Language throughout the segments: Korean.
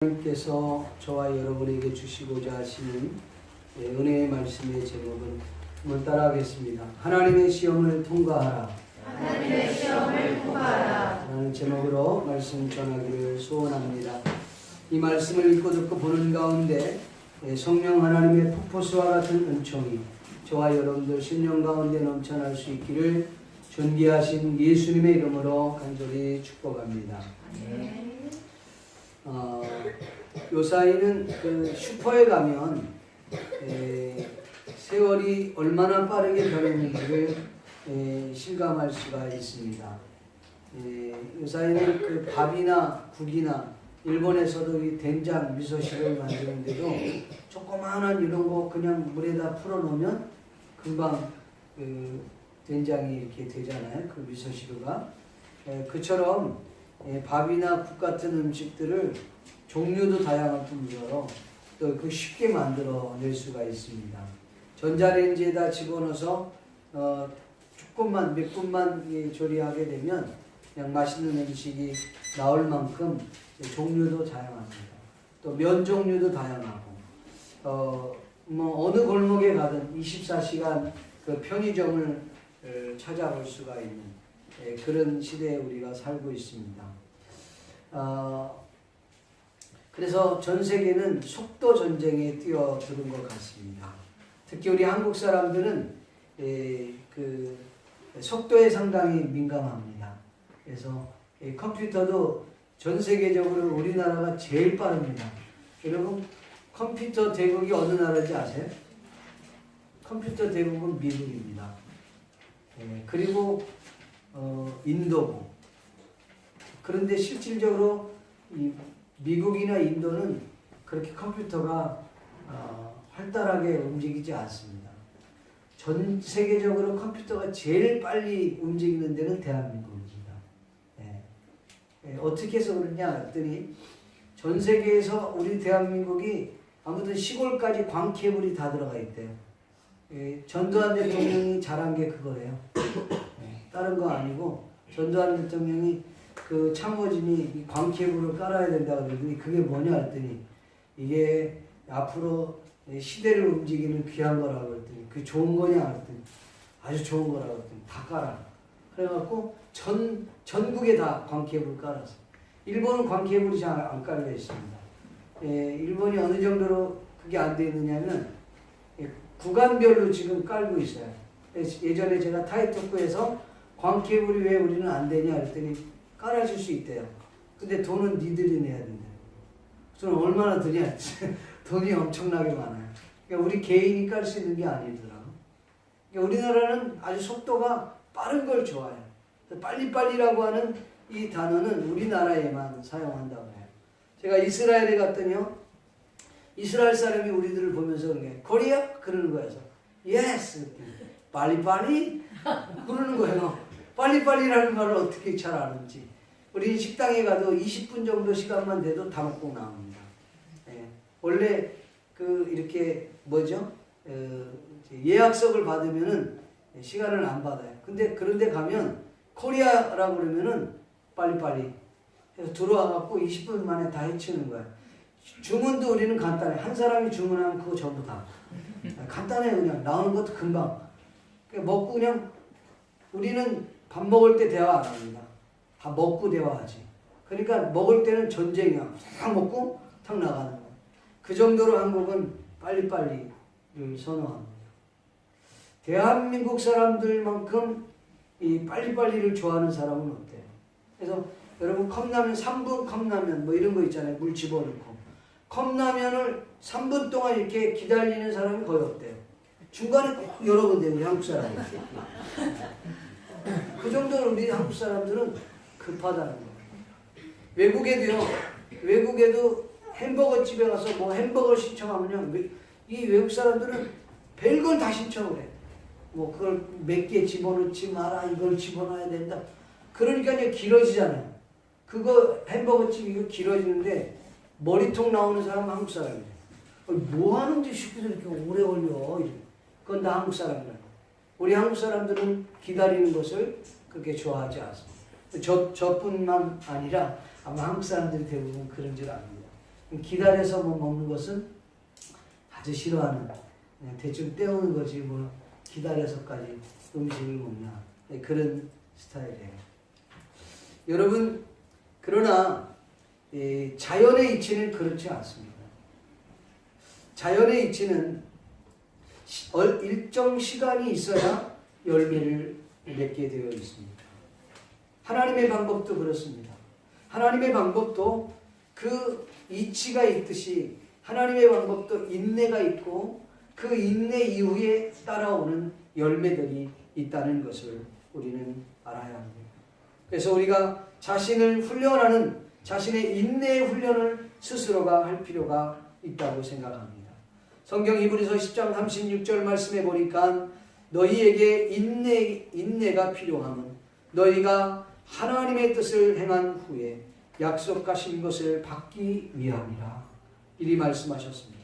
하나님께서 저와 여러분에게 주시고자 하시는 은혜의 말씀의 제목은 한번 따라하겠습니다. 하나님의 시험을 통과하라. 하나님의 시험을 통과하라. 라는 제목으로 말씀 전하기를 소원합니다. 이 말씀을 읽고 듣고 보는 가운데 성령 하나님의 폭포수와 같은 은총이 저와 여러분들 심령 가운데 넘쳐날 수 있기를 존귀하신 예수님의 이름으로 간절히 축복합니다. 요사이는 그 슈퍼에 가면 세월이 얼마나 빠르게 변했는지를 실감할 수가 있습니다. 요사이는 그 밥이나 국이나 일본에서도 이 된장, 미소식을 만드는데도 조그마한 이런 거 그냥 물에다 풀어놓으면 금방 그 된장이 이렇게 되잖아요. 그 미소식가 그처럼 밥이나 국 같은 음식들을 종류도 다양할 뿐더러 또 그 쉽게 만들어낼 수가 있습니다. 전자레인지에다 집어넣어서 조금만 몇 분만 조리하게 되면 그냥 맛있는 음식이 나올 만큼 종류도 다양합니다. 또 면 종류도 다양하고 뭐 어느 골목에 가든 24시간 그 편의점을 찾아볼 수가 있는 그런 시대에 우리가 살고 있습니다. 그래서 전 세계는 속도 전쟁에 뛰어드는 것 같습니다. 특히 우리 한국 사람들은 그 속도에 상당히 민감합니다. 그래서 컴퓨터도 전 세계적으로 우리나라가 제일 빠릅니다. 여러분 컴퓨터 대국이 어느 나라인지 아세요? 컴퓨터 대국은 미국입니다. 그리고 인도고. 그런데 실질적으로 이 미국이나 인도는 그렇게 컴퓨터가 활달하게 움직이지 않습니다. 전 세계적으로 컴퓨터가 제일 빨리 움직이는 데는 대한민국입니다. 어떻게 해서 그러냐 했더니 전 세계에서 우리 대한민국이 아무튼 시골까지 광케이블이 다 들어가 있대요. 전두환 대통령이 잘한 게 그거예요. 다른 거 아니고 전두환 대통령이 그 참모진이 이 광케이블을 깔아야 된다고 그러더니 그게 뭐냐 했더니 이게 앞으로 시대를 움직이는 귀한 거라고 했더니 그게 좋은 거냐 했더니 아주 좋은 거라고 했더니 다 깔아. 그래갖고 전국에 다 광케이블 깔았어. 일본은 광케이블이 잘 안 깔려 있습니다. 일본이 어느 정도로 그게 안 돼 있느냐면 구간별로 지금 깔고 있어요. 예전에 제가 타이토쿠에서 광케이블이 왜 우리는 안 되냐 그랬더니 깔아줄 수 있대요. 근데 돈은 니들이 내야 된대요. 저는 얼마나 드냐? 돈이 엄청나게 많아요. 그러니까 우리 개인이 깔 수 있는 게 아니더라고. 그러니까 우리나라는 아주 속도가 빠른 걸 좋아해요. 빨리빨리라고 하는 이 단어는 우리나라에만 사용한다고 해요. 제가 이스라엘에 갔더니요. 이스라엘 사람이 우리들을 보면서 그러게 코리아? 그러는 거예요. 예스! 빨리빨리? 그러는 거예요. 빨리빨리라는 말을 어떻게 잘 아는지. 우리 식당에 가도 20분 정도 시간만 돼도 다 먹고 나옵니다. 원래 그 이렇게 뭐죠? 예약석을 받으면은 시간을 안 받아요. 근데 그런데 가면 코리아라고 그러면은 빨리빨리 해서 들어와갖고 20분 만에 다 해치는 거야. 주문도 우리는 간단해. 한 사람이 주문하면 그거 전부 다. 간단해. 그냥 나오는 것도 금방. 먹고 그냥 우리는 밥 먹을 때 대화 안 합니다. 다 먹고 대화하지. 그러니까 먹을 때는 전쟁이야. 탁 먹고 탁 나가는 거야. 그 정도로 한국은 빨리빨리를 선호합니다. 대한민국 사람들만큼 이 빨리빨리를 좋아하는 사람은 없대요. 그래서 여러분 컵라면 3분 컵라면 뭐 이런 거 있잖아요. 물 집어넣고. 컵라면을 3분 동안 이렇게 기다리는 사람이 거의 없대요. 중간에 꼭 열어본대요. 우리 한국 사람이. 그 정도로 우리 한국 사람들은 급하다는 거예요. 외국에도 햄버거 집에 가서 뭐 햄버거 신청하면요. 이 외국 사람들은 별걸 다 신청을 해. 뭐 그걸 몇 개 집어넣지 마라. 이걸 집어넣어야 된다. 그러니까 이제 길어지잖아요. 그거 햄버거집 이거 길어지는데 머리통 나오는 사람은 한국 사람이에요. 뭐 하는지 쉽게들 이렇게 오래 걸려. 그건 다 한국 사람들. 우리 한국 사람들은 기다리는 것을 그렇게 좋아하지 않습니다. 저뿐만 아니라 아마 한국 사람들이 대부분 그런 줄 압니다. 기다려서 뭐 먹는 것은 아주 싫어하는, 그냥 대충 때우는 거지 뭐 기다려서까지 음식을 먹나, 그런 스타일이에요. 여러분, 그러나 자연의 이치는 그렇지 않습니다. 자연의 이치는 일정 시간이 있어야 열매를 맺게 되어 있습니다. 하나님의 방법도 그렇습니다. 하나님의 방법도 그 이치가 있듯이 하나님의 방법도 인내가 있고 그 인내 이후에 따라오는 열매들이 있다는 것을 우리는 알아야 합니다. 그래서 우리가 자신을 훈련하는, 자신의 인내의 훈련을 스스로가 할 필요가 있다고 생각합니다. 성경 히브리서 10장 36절 말씀에 보니까 너희에게 인내가 필요함은 너희가 하나님의 뜻을 행한 후에 약속하신 것을 받기 위함이라. 이리 말씀하셨습니다.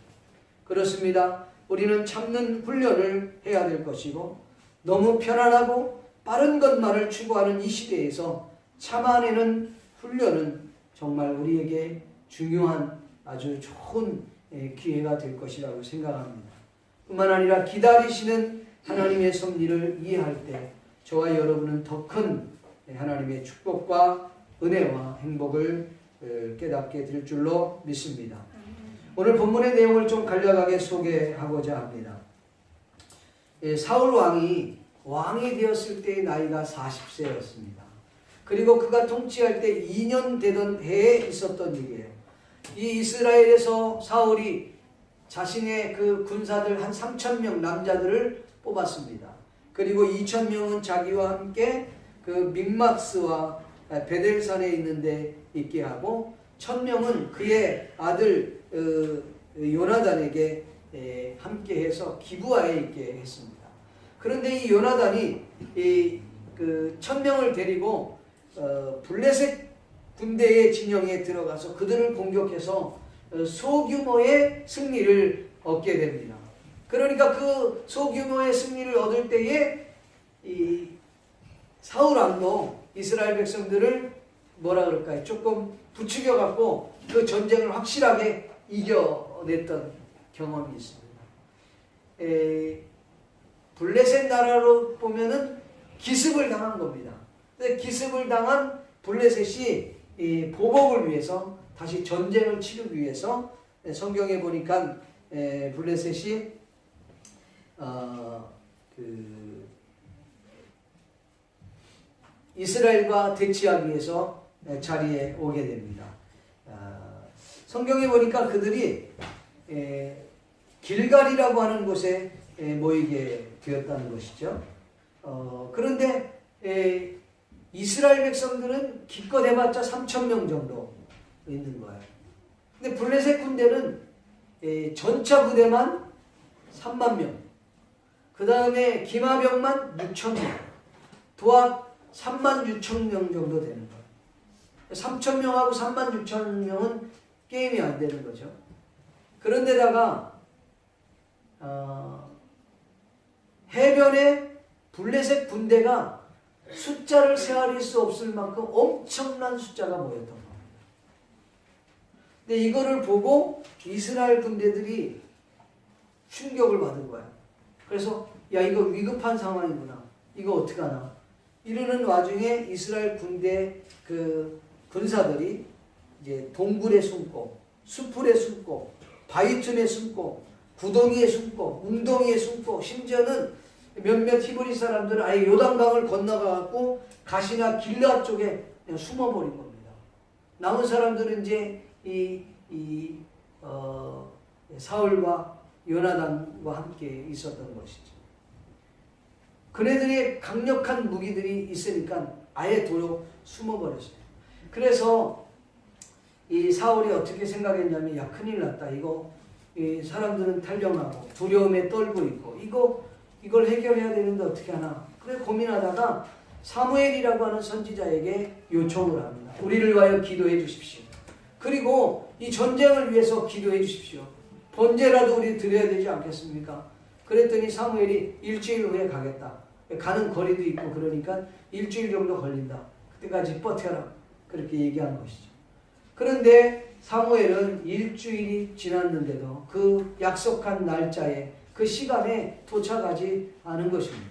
그렇습니다. 우리는 참는 훈련을 해야 될 것이고, 너무 편안하고 빠른 것만을 추구하는 이 시대에서 참아내는 훈련은 정말 우리에게 중요한 아주 좋은 기회가 될 것이라고 생각합니다. 뿐만 아니라 기다리시는 하나님의 섭리를 이해할 때 저와 여러분은 더 큰 하나님의 축복과 은혜와 행복을 깨닫게 될 줄로 믿습니다. 오늘 본문의 내용을 좀 간략하게 소개하고자 합니다. 사울 왕이 되었을 때의 나이가 40세였습니다. 그리고 그가 통치할 때 2년 되던 해에 있었던 일이에요. 이 이스라엘에서 사울이 자신의 그 군사들 한 3,000명 남자들을 뽑았습니다. 그리고 2,000명은 자기와 함께 그 믹마스와 베델산에 있는데 있게 하고 1,000명은 그의 아들 요나단에게 함께해서 기브아에 있게 했습니다. 그런데 이 요나단이 그 1,000명을 데리고 블레셋 군대의 진영에 들어가서 그들을 공격해서 소규모의 승리를 얻게 됩니다. 그러니까 그 소규모의 승리를 얻을 때에 이 사울 왕도 이스라엘 백성들을 뭐라 그럴까요? 조금 부추겨 갖고 그 전쟁을 확실하게 이겨냈던 경험이 있습니다. 블레셋 나라로 보면은 기습을 당한 겁니다. 근데 기습을 당한 블레셋이 이 보복을 위해서 다시 전쟁을 치르기 위해서 성경에 보니까 블레셋이 이스라엘과 대치하기 위해서 자리에 오게 됩니다. 성경에 보니까 그들이 길갈이라고 하는 곳에 모이게 되었다는 것이죠. 그런데 이스라엘 백성들은 기껏 해봤자 3,000명 정도 있는 거예요. 근데 블레셋 군대는 전차 부대만 3만 명, 그 다음에 기마병만 6,000명, 도합 3만 6천 명 정도 되는 거예요. 3,000명하고 3만 6천 명은 게임이 안 되는 거죠. 그런데다가 해변에 블레셋 군대가 숫자를 세어릴 수 없을 만큼 엄청난 숫자가 모였던 겁니다. 근데 이거를 보고 이스라엘 군대들이 충격을 받은 거야. 그래서 야, 이거 위급한 상황이구나. 이거 어떡하나. 이러는 와중에 이스라엘 군대 그 군사들이 이제 동굴에 숨고, 수풀에 숨고, 바위틈에 숨고, 구덩이에 숨고, 웅덩이에 숨고, 심지어는 몇몇 히브리 사람들은 아예 요단강을 건너가갖고 가시나 길르앗 쪽에 그냥 숨어버린 겁니다. 남은 사람들은 이제 사울과 요나단과 함께 있었던 것이죠. 그네들의 강력한 무기들이 있으니까 아예 도로 숨어버렸어요. 그래서 이 사울이 어떻게 생각했냐면, 야, 큰일 났다. 이거 이 사람들은 탈영하고 두려움에 떨고 있고 이걸 해결해야 되는데 어떻게 하나. 그래 고민하다가 사무엘이라고 하는 선지자에게 요청을 합니다. 우리를 위하여 기도해 주십시오. 그리고 이 전쟁을 위해서 기도해 주십시오. 번제라도 우리 드려야 되지 않겠습니까? 그랬더니 사무엘이 일주일 후에 가겠다. 가는 거리도 있고 그러니까 일주일 정도 걸린다. 그때까지 버텨라. 그렇게 얘기한 것이죠. 그런데 사무엘은 일주일이 지났는데도 그 약속한 날짜에 그 시간에 도착하지 않은 것입니다.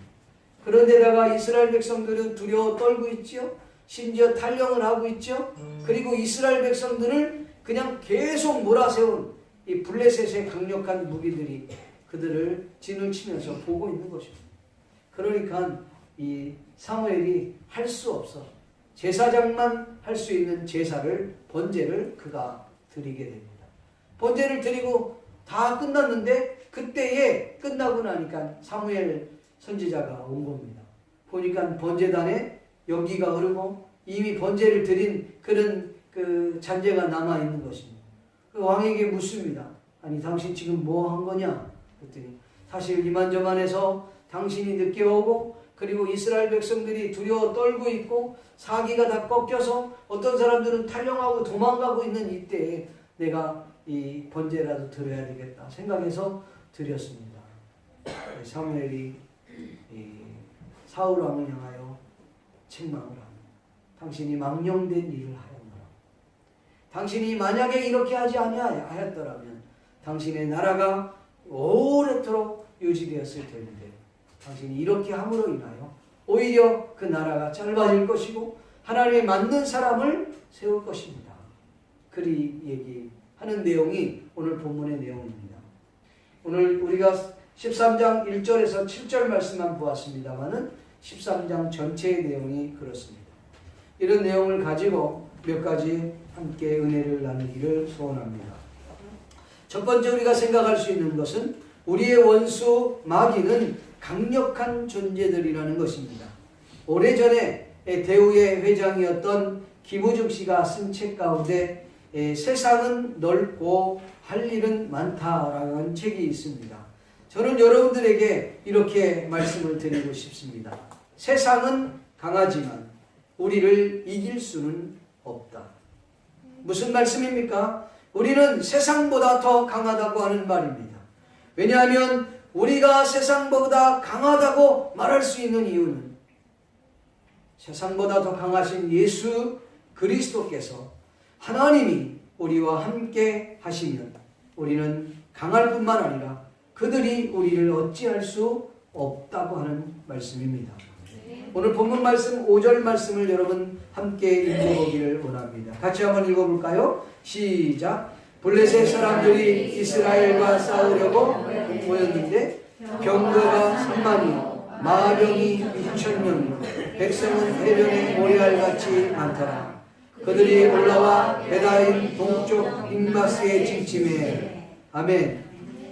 그런데다가 이스라엘 백성들은 두려워 떨고 있죠. 심지어 탈령을 하고 있죠. 그리고 이스라엘 백성들을 그냥 계속 몰아세운 이 블레셋의 강력한 무기들이 그들을 진을 치면서 보고 있는 것입니다. 그러니까 이 사무엘이 할 수 없어. 제사장만 할 수 있는 제사를, 번제를 그가 드리게 됩니다. 번제를 드리고 다 끝났는데 그때에 끝나고 나니까 사무엘 선지자가 온 겁니다. 보니까 번제단에 연기가 흐르고 이미 번제를 드린 그런 그 잔재가 남아 있는 것입니다. 그 왕에게 묻습니다. 아니 당신 지금 뭐 한 거냐? 그랬더니 사실 이만저만해서 당신이 늦게 오고 그리고 이스라엘 백성들이 두려워 떨고 있고 사기가 다 꺾여서 어떤 사람들은 탈령하고 도망가고 있는 이때에 내가 이 번제라도 드려야 되겠다 생각해서 드렸습니다. 사무엘이 사울 왕을 향하여 책망을 합니다. 당신이 망령된 일을 하였노라. 당신이 만약에 이렇게 하지 아니하였더라면 당신의 나라가 오래도록 유지되었을 텐데 당신이 이렇게 함으로 인하여 오히려 그 나라가 짧아질 것이고 하나님에 맞는 사람을 세울 것입니다. 그리 얘기하는 내용이 오늘 본문의 내용입니다. 오늘 우리가 13장 1절에서 7절 말씀만 보았습니다만은 13장 전체의 내용이 그렇습니다. 이런 내용을 가지고 몇 가지 함께 은혜를 나누기를 소원합니다. 첫 번째 우리가 생각할 수 있는 것은 우리의 원수 마귀는 강력한 존재들이라는 것입니다. 오래전에 대우의 회장이었던 김우중 씨가 쓴 책 가운데 세상은 넓고 할 일은 많다라는 책이 있습니다. 저는 여러분들에게 이렇게 말씀을 드리고 싶습니다. 세상은 강하지만 우리를 이길 수는 없다. 무슨 말씀입니까? 우리는 세상보다 더 강하다고 하는 말입니다. 왜냐하면 우리가 세상보다 강하다고 말할 수 있는 이유는 세상보다 더 강하신 예수 그리스도께서 하나님이 우리와 함께 하시면 우리는 강할 뿐만 아니라 그들이 우리를 어찌할 수 없다고 하는 말씀입니다. 오늘 본문 말씀 5절 말씀을 여러분 함께 읽어보기를 원합니다. 같이 한번 읽어볼까요? 시작. 블레셋 사람들이 이스라엘과 싸우려고 모였는데 병거가 3만이요 마병이 6,000명이요 백성은 해변에 모래알같이 많더라. 그들이 올라와 베다인 동쪽 빅마스에 진침해. 아멘.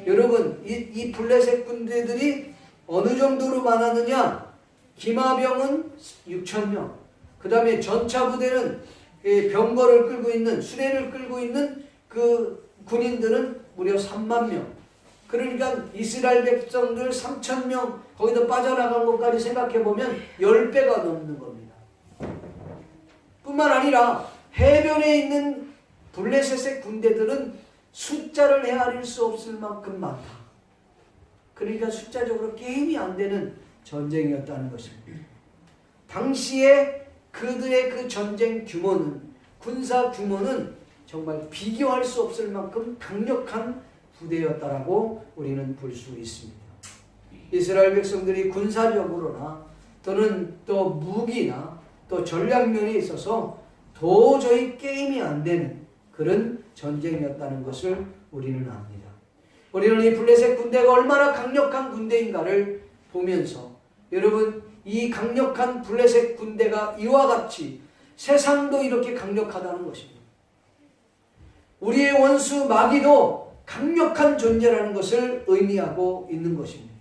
여러분 이 블레셋 군대들이 어느 정도로 많았느냐? 기마병은 6,000명, 그 다음에 전차 부대는 병거를 끌고 있는 수레를 끌고 있는 그 군인들은 무려 3만 명. 그러니까 이스라엘 백성들 3,000명 거기다 빠져나간 것까지 생각해보면 10배가 넘는 겁니다. 뿐만 아니라 해변에 있는 블레셋의 군대들은 숫자를 헤아릴 수 없을 만큼 많다. 그러니까 숫자적으로 게임이 안 되는 전쟁이었다는 것입니다. 당시에 그들의 그 전쟁 규모는, 군사 규모는 정말 비교할 수 없을 만큼 강력한 부대였다라고 우리는 볼 수 있습니다. 이스라엘 백성들이 군사력으로나 또는 또 무기나 또 전략면에 있어서 도저히 게임이 안 되는 그런 전쟁이었다는 것을 우리는 압니다. 우리는 이 블레셋 군대가 얼마나 강력한 군대인가를 보면서 여러분 이 강력한 블레셋 군대가 이와 같이 세상도 이렇게 강력하다는 것입니다. 우리의 원수 마귀도 강력한 존재라는 것을 의미하고 있는 것입니다.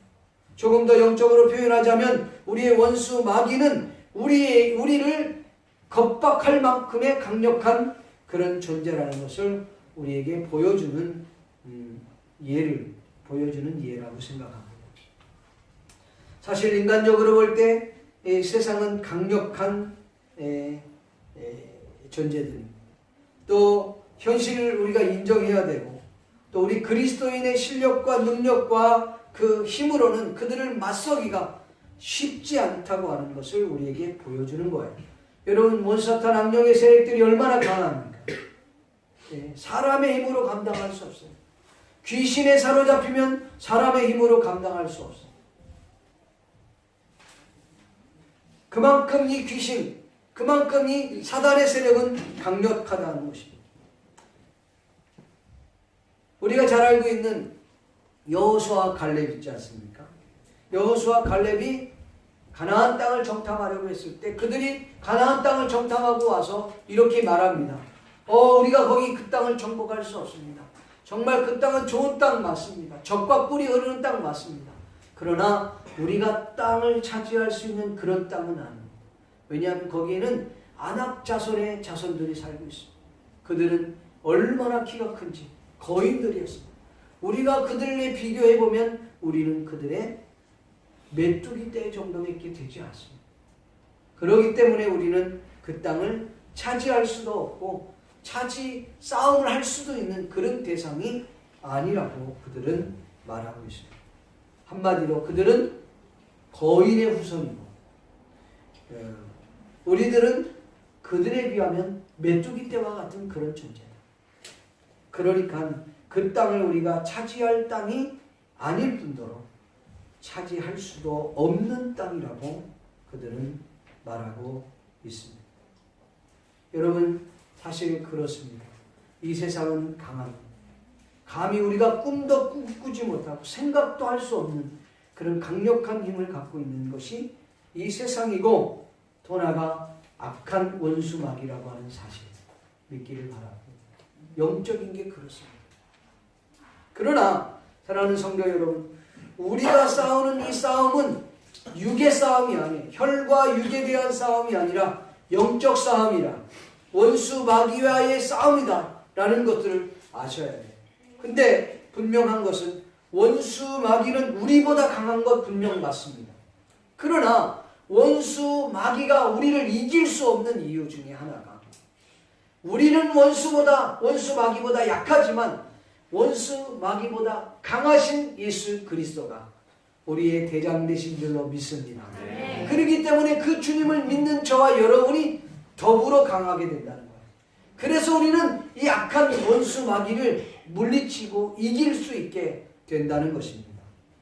조금 더 영적으로 표현하자면 우리의 원수 마귀는 우리를 겁박할 만큼의 강력한 그런 존재라는 것을 우리에게 보여주는 예라고 생각합니다. 사실 인간적으로 볼 때 세상은 강력한 존재들입니다. 또 현실을 우리가 인정해야 되고 또 우리 그리스도인의 실력과 능력과 그 힘으로는 그들을 맞서기가 쉽지 않다고 하는 것을 우리에게 보여주는 거예요. 여러분 원사탄 악령의 세력들이 얼마나 강합니까? 사람의 힘으로 감당할 수 없어요. 귀신에 사로잡히면 사람의 힘으로 감당할 수 없어요. 그만큼 이 귀신, 그만큼 이 사단의 세력은 강력하다는 것입니다. 우리가 잘 알고 있는 여호수아 갈렙 있지 않습니까? 여호수아 갈렙이 가나안 땅을 정탐하려고 했을 때 그들이 가나안 땅을 정탐하고 와서 이렇게 말합니다. 우리가 거기 그 땅을 정복할 수 없습니다. 정말 그 땅은 좋은 땅 맞습니다. 젖과 꿀이 흐르는 땅 맞습니다. 그러나 우리가 땅을 차지할 수 있는 그런 땅은 아닙니다. 왜냐하면 거기에는 아낙 자손의 자손들이 살고 있습니다. 그들은 얼마나 키가 큰지 거인들이었습니다. 우리가 그들에 비교해보면 우리는 그들의 메뚜기 떼 정도밖에 되지 않습니다. 그렇기 때문에 우리는 그 땅을 차지할 수도 없고 싸움을 할 수도 있는 그런 대상이 아니라고 그들은 말하고 있습니다. 한마디로 그들은 거인의 후손이고 우리들은 그들에 비하면 메뚜기 떼와 같은 그런 존재다. 그러니까 그 땅을 우리가 차지할 땅이 아닐 뿐더러 차지할 수도 없는 땅이라고 그들은 말하고 있습니다. 여러분, 사실 그렇습니다. 이 세상은 강합니다. 감히 우리가 꿈도 꾸지 못하고 생각도 할 수 없는 그런 강력한 힘을 갖고 있는 것이 이 세상이고 더 나아가 악한 원수마귀라고 하는 사실 믿기를 바랍니다. 영적인 게 그렇습니다. 그러나 사랑하는 성도 여러분, 우리가 싸우는 이 싸움은 육의 싸움이 아니에요. 혈과 육에 대한 싸움이 아니라 영적 싸움이라 원수 마귀와의 싸움이다 라는 것들을 아셔야 돼요. 근데 분명한 것은 원수 마귀는 우리보다 강한 것 분명 맞습니다. 그러나 원수 마귀가 우리를 이길 수 없는 이유 중에 하나가 우리는 원수 마귀보다 약하지만 원수 마귀보다 강하신 예수 그리스도가 우리의 대장 되신 줄로 믿습니다. 네. 그렇기 때문에 그 주님을 믿는 저와 여러분이 더불어 강하게 된다는 거예요. 그래서 우리는 이 악한 원수 마귀를 물리치고 이길 수 있게 된다는 것입니다.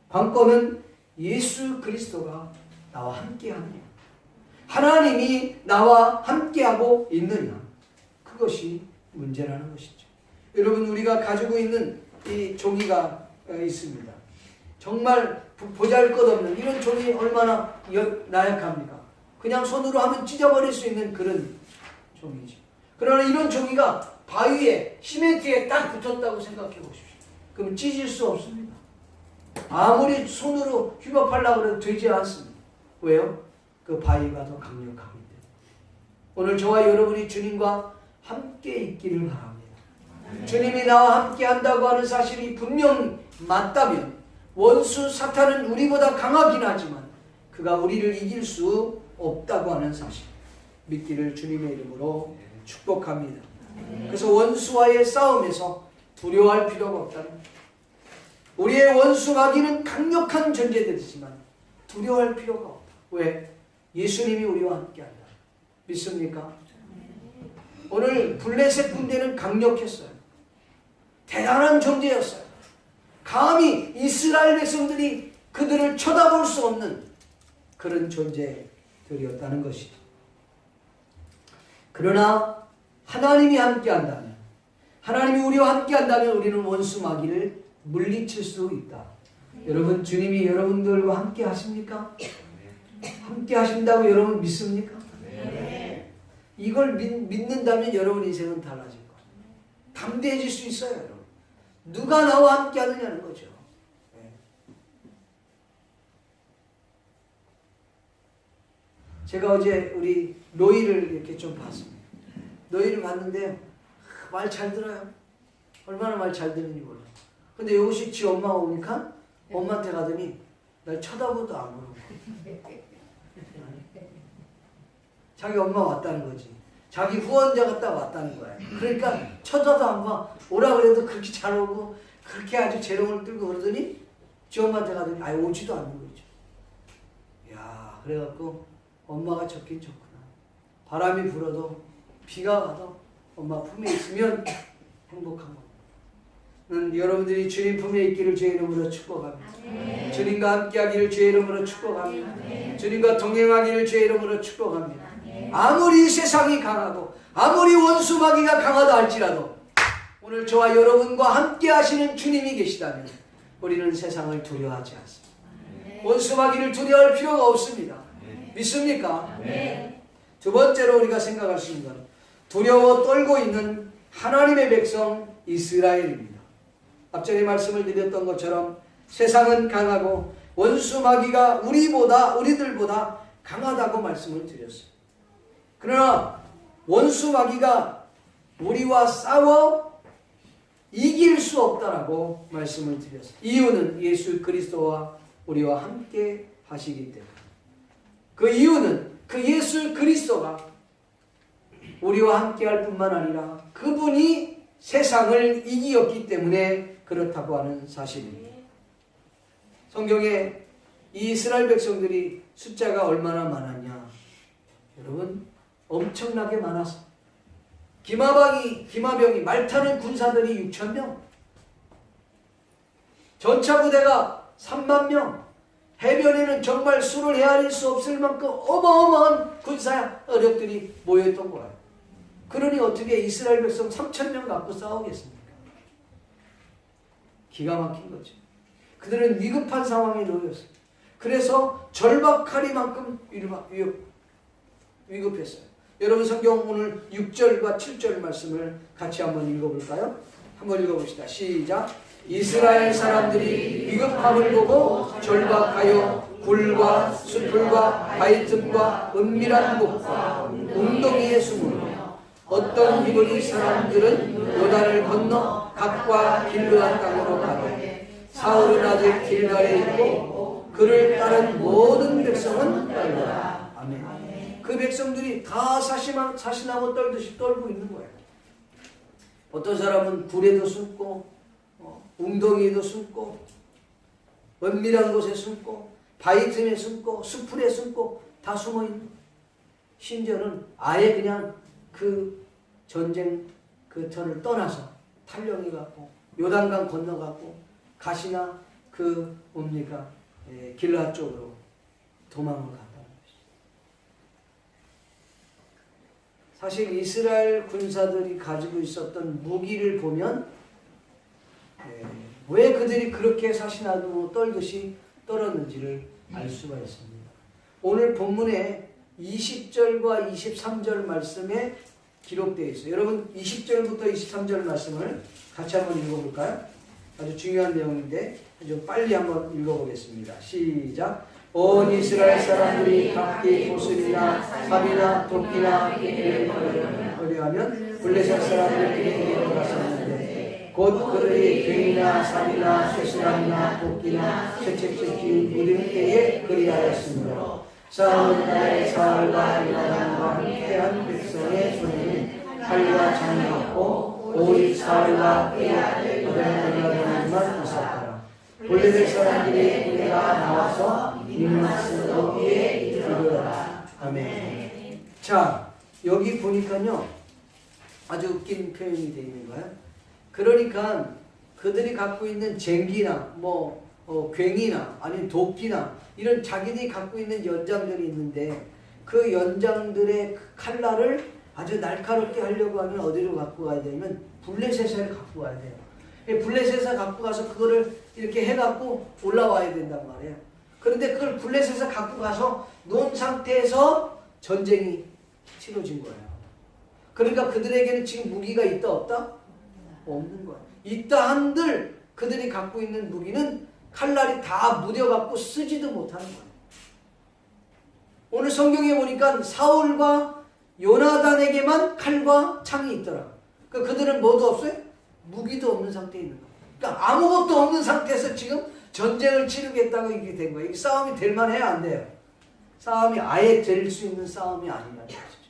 관건은 예수 그리스도가 나와 함께하느냐, 하나님이 나와 함께하고 있느냐, 그것이 문제라는 것이죠. 여러분, 우리가 가지고 있는 이 종이가 있습니다. 정말 보잘것없는 이런 종이 얼마나 나약합니까? 그냥 손으로 하면 찢어버릴 수 있는 그런 종이죠. 그러나 이런 종이가 바위에 시멘트에 딱 붙었다고 생각해 보십시오. 그럼 찢을 수 없습니다. 아무리 손으로 휘법하려고 해도 되지 않습니다. 왜요? 그 바위가 더 강력하기 때문에. 오늘 저와 여러분이 주님과 함께 있기를 바랍니다. 주님이 나와 함께 한다고 하는 사실이 분명 맞다면 원수 사탄은 우리보다 강하긴 하지만 그가 우리를 이길 수 없다고 하는 사실 믿기를 주님의 이름으로 축복합니다. 그래서 원수와의 싸움에서 두려워할 필요가 없다는 거예요. 우리의 원수 마귀는 강력한 존재들이지만 두려워할 필요가 없다. 왜? 예수님이 우리와 함께한다. 믿습니까? 오늘 블레셋 군대는 강력했어요. 대단한 존재였어요. 감히 이스라엘 백성들이 그들을 쳐다볼 수 없는 그런 존재들이었다는 것이죠. 그러나 하나님이 함께한다면, 하나님이 우리와 함께한다면 우리는 원수 마귀를 물리칠 수 있다. 여러분, 주님이 여러분들과 함께 하십니까? 함께 하신다고 여러분 믿습니까? 네. 이걸 믿는다면 여러분 인생은 달라질 거예요. 담대해질 수 있어요, 여러분. 누가 나와 함께 하느냐는 거죠. 네. 제가 어제 우리 노이를 이렇게 좀 봤습니다. 노이를 봤는데 말 잘 들어요. 얼마나 말 잘 듣는지 몰라요. 근데 요것이 지 엄마가 오니까 엄마한테 가더니 날 쳐다보도 안 보는 거예요. 자기 엄마 왔다는 거지. 자기 후원자가 딱 왔다는 거야. 그러니까 쳐다도 안 봐. 오라 그래도 그렇게 잘 오고 그렇게 아주 재롱을 들고 그러더니 지 엄마한테 가더니 아예 오지도 않는 거죠. 야, 그래갖고 엄마가 좋긴 좋구나. 바람이 불어도 비가 와도 엄마 품에 있으면 행복한 겁니다. 여러분들이 주님 품에 있기를 주의 이름으로 축복합니다. 주님과 함께하기를 주의 이름으로 축복합니다. 주님과 동행하기를 주의 이름으로 축복합니다. 아무리 세상이 강하고 아무리 원수 마귀가 강하다 할지라도 오늘 저와 여러분과 함께 하시는 주님이 계시다면 우리는 세상을 두려워하지 않습니다. 원수 마귀를 두려워할 필요가 없습니다. 믿습니까? 두 번째로 우리가 생각할 수 있는 건 두려워 떨고 있는 하나님의 백성 이스라엘입니다. 앞전에 말씀을 드렸던 것처럼 세상은 강하고 원수 마귀가 우리들보다 강하다고 말씀을 드렸어요. 그러나 원수 마귀가 우리와 싸워 이길 수 없다라고 말씀을 드렸어요. 이유는 예수 그리스도와 우리와 함께 하시기 때문에. 그 이유는 그 예수 그리스도가 우리와 함께 할 뿐만 아니라 그분이 세상을 이기었기 때문에 그렇다고 하는 사실입니다. 성경에 이 이스라엘 백성들이 숫자가 얼마나 많았냐? 여러분, 엄청나게 많았어. 기마병이 말 타는 군사들이 6,000명, 전차 부대가 3만 명, 해변에는 정말 수를 헤아릴 수 없을 만큼 어마어마한 군사 어력들이 모여있던 거예요. 그러니 어떻게 이스라엘 백성 3,000명 갖고 싸우겠습니까? 기가 막힌 거죠. 그들은 위급한 상황에 놓였어요. 그래서 절박하리만큼 위급했어요. 여러분 성경 오늘 6절과 7절 말씀을 같이 한번 읽어볼까요? 한번 읽어봅시다. 시작. 이스라엘 사람들이 위급함을 보고 절박하여 굴과 수풀과 바위 틈과 은밀한 곳과 웅덩이에 숨으며 어떤 히브리 사람들은 요단을 건너 갓과 길르한 땅으로 가되 사울은 아직 길갈에 있고 그를 따른 모든 백성은 떨더라. 아멘. 그 백성들이 다 사시나무 떨듯이 떨고 있는 거예요. 어떤 사람은 굴에도 숨고 웅덩이에도 숨고 은밀한 곳에 숨고 바위 틈에 숨고 수풀에 숨고 다 숨어있는, 심지어는 아예 그냥 그 전쟁 그 터를 떠나서 탈령이 갖고 요단강 건너가고 가시나 길라 쪽으로 도망을 갔다는 것이죠. 사실 이스라엘 군사들이 가지고 있었던 무기를 보면 왜 그들이 그렇게 사시나무 떨듯이 떨었는지를 알 수가 있습니다. 오늘 본문에 20절과 23절 말씀에 기록되어 있어요. 여러분 20절부터 23절 말씀을 같이 한번 읽어볼까요? 아주 중요한 내용인데 아주 빨리 한번 읽어보겠습니다. 시작. 온 이스라엘 사람들이 각기 보슬이나 삽이나 도끼나 띠를 거려하면 블레셋 사람들이 돌아섰는데 곧 그들이 괭이나 삽이나 쇠사람이나 도끼나 채찍질 무딘 때에 그리하였으므로 싸우는 날에 사울과 요나단과 함께한 백성의 손에는 칼과 창이 없고 오직 사울과 그의 아들 요나단만 있었더라. 블레셋 사람들이 그네가 나와서 민마스 어귀에 이르더라. 아멘. 자, 여기 보니까요 아주 웃긴 표현이 되어 있는 거예요. 그러니까 그들이 갖고 있는 쟁기나 괭이나 아니면 도끼나 이런 자기들이 갖고 있는 연장들이 있는데 그 연장들의 칼날을 아주 날카롭게 하려고 하면 어디로 갖고 가야 되냐면 블레셋을 갖고 가야 돼요. 블레셋을 갖고 가서 그거를 이렇게 해갖고 올라와야 된단 말이에요. 그런데 그걸 블레셋을 갖고 가서 놓은 상태에서 전쟁이 치러진 거예요. 그러니까 그들에게는 지금 무기가 있다 없다? 없는 거예요. 있다 한들 그들이 갖고 있는 무기는 칼날이 다 무뎌갖고 쓰지도 못하는 거예요. 오늘 성경에 보니까 사울과 요나단에게만 칼과 창이 있더라. 그들은 뭐도 없어요? 무기도 없는 상태에 있는 거예요. 그러니까 아무것도 없는 상태에서 지금 전쟁을 치르겠다고 이렇게 된 거예요. 싸움이 될 만해야 안 돼요. 싸움이 아예 될 수 있는 싸움이 아니라는 것이죠.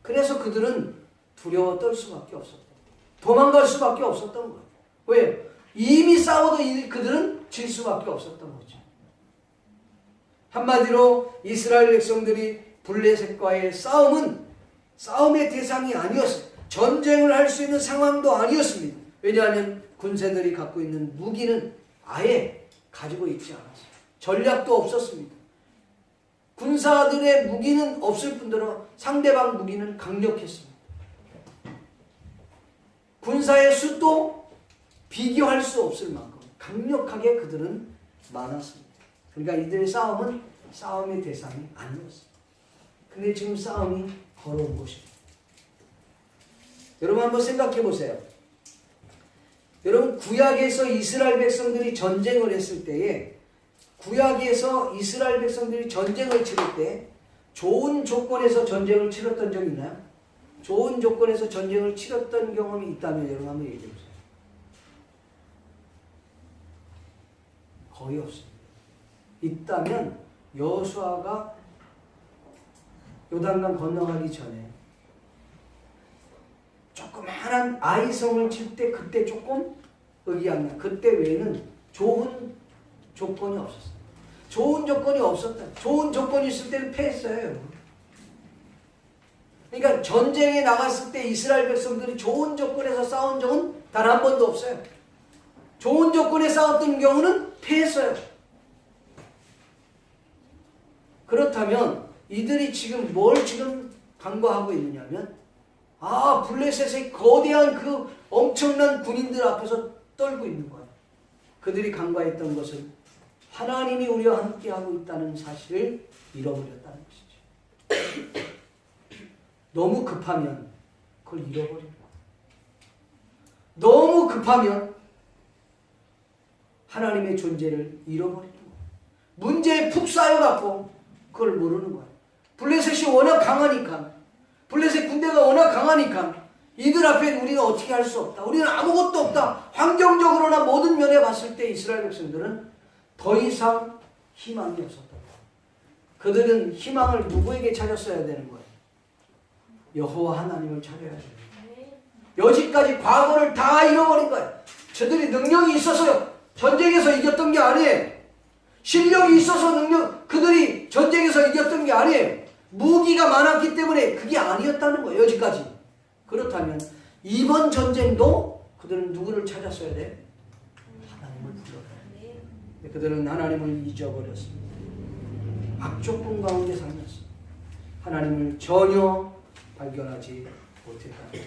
그래서 그들은 두려워 떨 수밖에 없었다. 도망갈 수밖에 없었던 거예요. 왜? 이미 싸워도 그들은 질 수밖에 없었던 거죠. 한마디로 이스라엘 백성들이 블레셋과의 싸움은 싸움의 대상이 아니었어요. 전쟁을 할 수 있는 상황도 아니었습니다. 왜냐하면 군세들이 갖고 있는 무기는 아예 가지고 있지 않았어요. 전략도 없었습니다. 군사들의 무기는 없을 뿐더러 상대방 무기는 강력했습니다. 군사의 수도 비교할 수 없을 만큼 강력하게 그들은 많았습니다. 그러니까 이들의 싸움은 싸움의 대상이 아니었어요. 근데 지금 싸움이 걸어온 것입니다. 여러분 한번 생각해 보세요. 여러분 구약에서 이스라엘 백성들이 전쟁을 했을 때에 구약에서 이스라엘 백성들이 전쟁을 치를 때 좋은 조건에서 전쟁을 치렀던 적이 있나요? 좋은 조건에서 전쟁을 치렀던 경험이 있다면 여러분 한번 얘기해 보세요. 거의 없습니다. 있다면 여호수아가 요단강 건너가기 전에 조그마한 아이성을 칠 때 그때 조금 의기양양, 그때 외에는 좋은 조건이 없었어요. 좋은 조건이 없었다. 좋은 조건이 있을 때는 패했어요, 여러분. 그러니까 전쟁에 나갔을 때 이스라엘 백성들이 좋은 조건에서 싸운 적은 단 한 번도 없어요. 좋은 조건에 싸웠던 경우는 패했어요. 그렇다면 이들이 지금 뭘 지금 간과하고 있느냐면 블레셋의 거대한 그 엄청난 군인들 앞에서 떨고 있는 거예요. 그들이 간과했던 것은 하나님이 우리와 함께하고 있다는 사실을 잃어버렸다는 것이죠. 너무 급하면 그걸 잃어버리는 거예요. 너무 급하면 하나님의 존재를 잃어버리는 거예요. 문제에 푹 쌓여갖고 그걸 모르는 거예요. 블레셋이 워낙 강하니까, 블레셋 군대가 워낙 강하니까 이들 앞에 우리는 어떻게 할 수 없다. 우리는 아무것도 없다. 환경적으로나 모든 면에 봤을 때 이스라엘 백성들은 더 이상 희망이 없었다. 그들은 희망을 누구에게 찾았어야 되는 거예요? 여호와 하나님을 찾아야 돼요. 여지까지 과거를 다 잃어버린 거예요. 저들이 능력이 있어서요. 전쟁에서 이겼던 게 아니에요. 실력이 있어서 그들이 전쟁에서 이겼던 게 아니에요. 무기가 많았기 때문에 그게 아니었다는 거예요. 여지까지. 그렇다면 이번 전쟁도 그들은 누구를 찾았어야 돼? 하나님을 불러요. 그들은 하나님을 잊어버렸습니다. 악조건 가운데 살았습니다. 하나님을 전혀 발견하지 못했다는 거예요.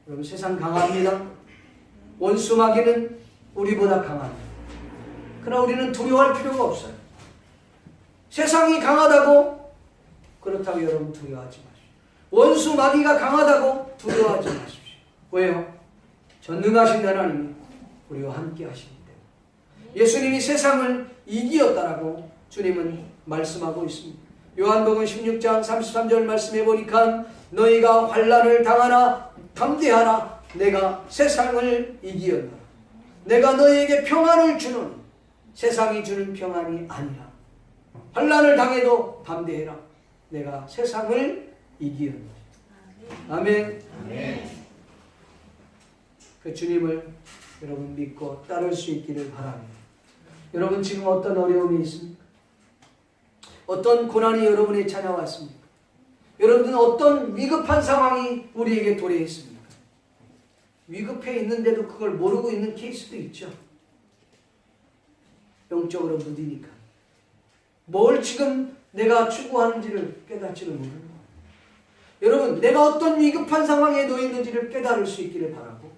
여러분 세상 강합니다. 원수 마귀는 우리보다 강합니다. 그러나 우리는 두려워할 필요가 없어요. 세상이 강하다고 그렇다고 여러분 두려워하지 마십시오. 원수 마귀가 강하다고 두려워하지 마십시오. 왜요? 전능하신 하나님이 우리와 함께 하시기 때문에. 예수님이 세상을 이기었다라고 주님은 말씀하고 있습니다. 요한복음 16장 33절 말씀해 보니까 너희가 환난을 당하나 담대하라. 내가 세상을 이기었노라. 내가 너희에게 평안을 주노니 세상이 주는 평안이 아니라. 환난을 당해도 담대해라. 내가 세상을 이기었노라. 아멘. 아멘. 그 주님을 여러분 믿고 따를 수 있기를 바랍니다. 여러분 지금 어떤 어려움이 있습니까? 어떤 고난이 여러분에 찾아왔습니까? 여러분은 어떤 위급한 상황이 우리에게 도래했습니까? 위급해 있는데도 그걸 모르고 있는 케이스도 있죠. 영적으로 무디니까. 뭘 지금 내가 추구하는지를 깨닫지를 모르는 거예요. 여러분 내가 어떤 위급한 상황에 놓여 있는지를 깨달을 수 있기를 바라고,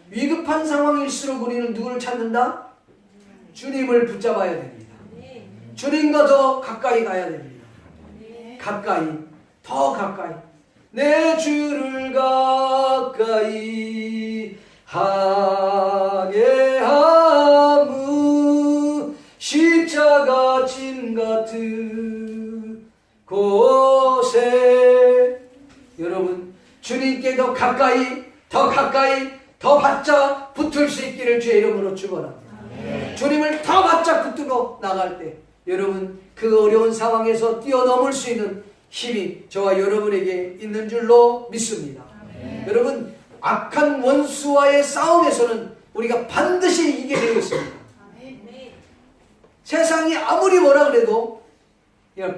위급한 상황일수록 우리는 누구를 찾는다? 주님을 붙잡아야 됩니다. 주님과 더 가까이 가야 됩니다. 가까이, 더 가까이. 내 주를 가까이 하게 하무 십자가 짐 같은 곳에. 여러분 주님께 더 가까이, 더 가까이, 더 바짝 붙을 수 있기를 주의 이름으로 축원합니다. 주님을 더 바짝 붙들어 나갈 때 여러분 그 어려운 상황에서 뛰어넘을 수 있는 힘이 저와 여러분에게 있는 줄로 믿습니다. 여러분 악한 원수와의 싸움에서는 우리가 반드시 이기게 되어 있습니다. 세상이 아무리 뭐라 그래도